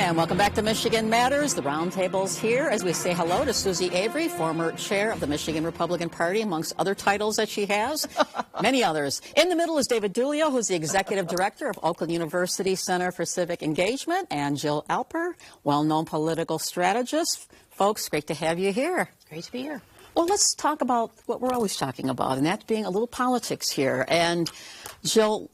And welcome back to Michigan Matters. The roundtable's here as we say hello to Susie Avery, former chair of the Michigan Republican Party, amongst other titles that she has, many others. In the middle is David Dulio, who's the executive director of Oakland University Center for Civic Engagement, and Jill Alper, well-known political strategist. Folks, great to have you here. Great to be here. Well, let's talk about what we're always talking about, and that being a little politics here. And Jill,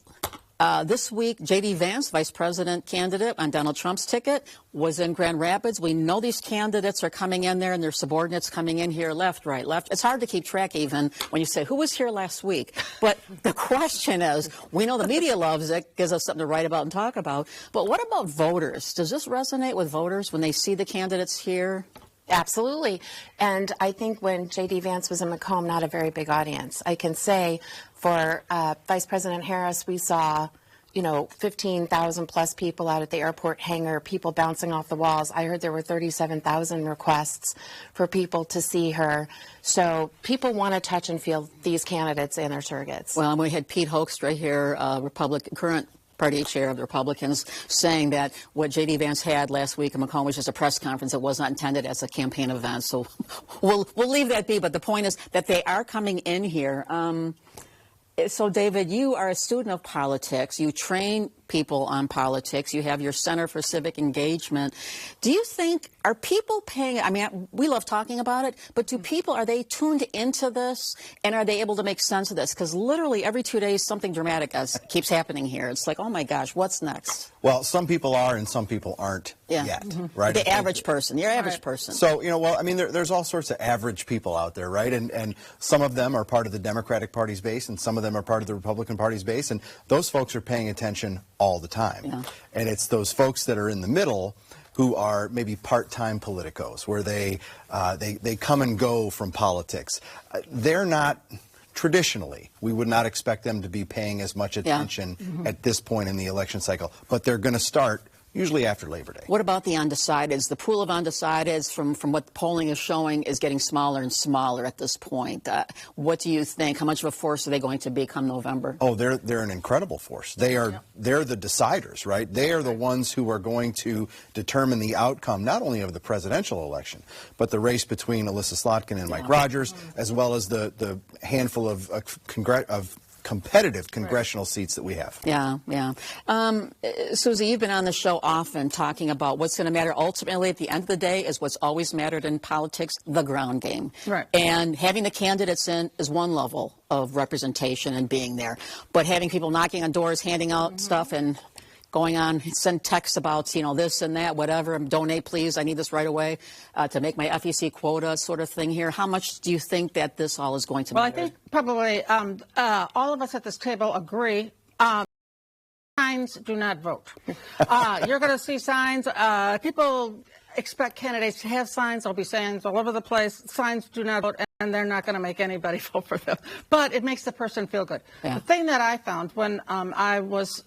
this week, J.D. Vance, vice president candidate on Donald Trump's ticket, was in Grand Rapids. We know these candidates are coming in there and their subordinates coming in here left, right, left. It's hard to keep track even when you say, who was here last week? But the question is, we know the media loves it, gives us something to write about and talk about. But what about voters? Does this resonate with voters when they see the candidates here? Absolutely. And I think when J.D. Vance was in Macomb, not a very big audience. I can say for Vice President Harris, we saw, 15,000 plus people out at the airport hangar, people bouncing off the walls. I heard there were 37,000 requests for people to see her. So people want to touch and feel these candidates and their surrogates. Well, we had Pete Hoekstra right here, current party chair of the Republicans, saying that what J.D. Vance had last week in Macomb was just a press conference. It was not intended as a campaign event. So we'll leave that be. But the point is that they are coming in here. So, David, you are a student of politics. You train people on politics. You have your Center for Civic Engagement. Do you think, are people paying, we love talking about it, but do people, are they tuned into this, and are they able to make sense of this? Because literally every 2 days something dramatic keeps happening here. It's like, oh my gosh, what's next? Well, some people are and some people aren't yet, right? The average person, your average person. So, there's all sorts of average people out there, right? And some of them are part of the Democratic Party's base, and some of them are part of the Republican Party's base, and those folks are paying attention all the time. Yeah. And it's those folks that are in the middle who are maybe part-time politicos, where they come and go from politics. They're not, traditionally, we would not expect them to be paying as much attention at this point in the election cycle, but they're going to start usually after Labor Day. What about the undecideds? The pool of undecideds, from what the polling is showing, is getting smaller and smaller at this point. What do you think? How much of a force are they going to be come November? Oh, they're an incredible force. They're the deciders, right? They are the ones who are going to determine the outcome, not only of the presidential election, but the race between Alyssa Slotkin and Mike Rogers, as well as the handful of competitive congressional seats that we have. Yeah. Susie, you've been on the show often talking about what's going to matter ultimately at the end of the day is what's always mattered in politics, the ground game. Right. And having the candidates in is one level of representation and being there. But having people knocking on doors, handing out stuff and going on, send texts about, this and that, whatever, donate, please, I need this right away to make my FEC quota sort of thing here. How much do you think that this all is going to matter? Well, I think probably all of us at this table agree. Signs do not vote. You're going to see signs. People expect candidates to have signs. There'll be signs all over the place. Signs do not vote, and they're not going to make anybody vote for them. But it makes the person feel good. Yeah. The thing that I found when I was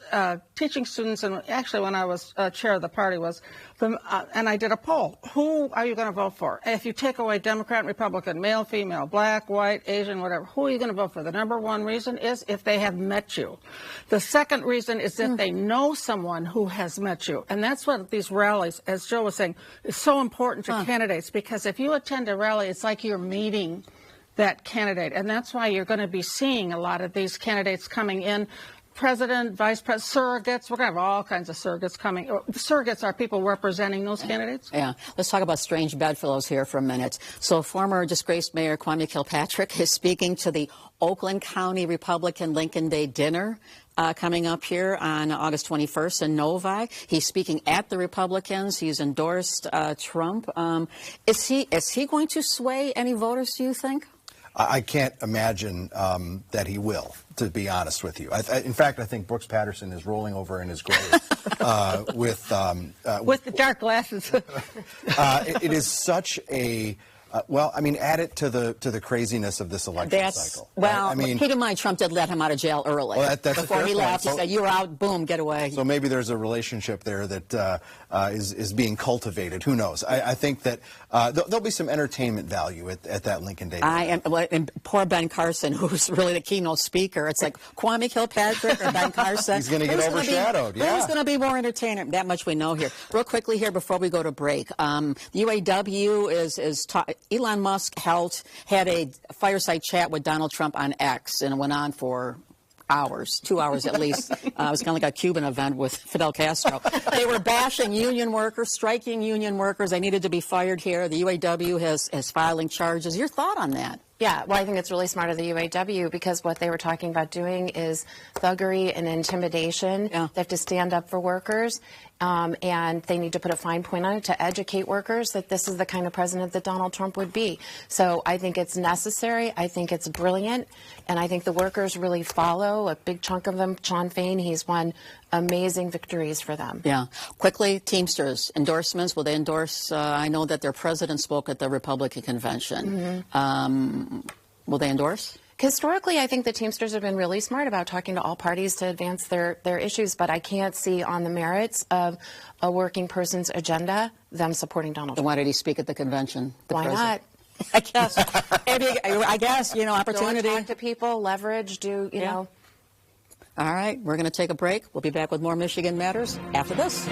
teaching students, and actually when I was chair of the party, was, and I did a poll. Who are you going to vote for? If you take away Democrat and Republican, male, female, black, white, Asian, whatever, who are you going to vote for? The number one reason is if they have met you. The second reason is that they know someone who has met you. And that's what these rallies, as Joe was saying, is so important to candidates, because if you attend a rally, it's like you're meeting that candidate. And that's why you're going to be seeing a lot of these candidates coming in. President, vice president, surrogates. We're going to have all kinds of surrogates coming. Surrogates are people representing those candidates. Yeah. Let's talk about strange bedfellows here for a minute. So former disgraced Mayor Kwame Kilpatrick is speaking to the Oakland County Republican Lincoln Day dinner coming up here on August 21st in Novi. He's speaking at the Republicans. He's endorsed Trump. Is he going to sway any voters, do you think? I can't imagine that he will, to be honest with you. In fact, I think Brooks Patterson is rolling over in his grave with the dark glasses. It is such a Well, I mean, add it to the craziness of this election cycle. Well, right? I mean, keep in mind, Trump did let him out of jail early. Well, that's before he left, he said, "You're out. Boom, get away." So maybe there's a relationship there that is being cultivated. Who knows? I think that there'll be some entertainment value at that Lincoln Day. And poor Ben Carson, who's really the keynote speaker. It's like Kwame Kilpatrick or Ben Carson. He's going to get overshadowed. Who's going to be more entertaining? That much we know here. Real quickly here before we go to break, the UAW is Elon Musk had a fireside chat with Donald Trump on X, and it went on for hours, 2 hours at least. It was kind of like a Cuban event with Fidel Castro. They were bashing union workers, striking union workers. They needed to be fired here. The UAW is filing charges. Your thought on that? Yeah, well, I think it's really smart of the UAW because what they were talking about doing is thuggery and intimidation. Yeah. They have to stand up for workers, and they need to put a fine point on it to educate workers that this is the kind of president that Donald Trump would be. So I think it's necessary. I think it's brilliant, and I think the workers really follow. A big chunk of them, Sean Fain, he's won amazing victories for them. Yeah. Quickly, Teamsters, endorsements. Will they endorse? I know that their president spoke at the Republican convention. Mm-hmm. Will they endorse? Historically, I think the Teamsters have been really smart about talking to all parties to advance their issues, but I can't see on the merits of a working person's agenda them supporting Donald Then Trump. why did he speak at the convention? Why not? I guess. Maybe, I guess, opportunity. Go and talk to people, leverage, you know. All right, we're going to take a break. We'll be back with more Michigan Matters after this.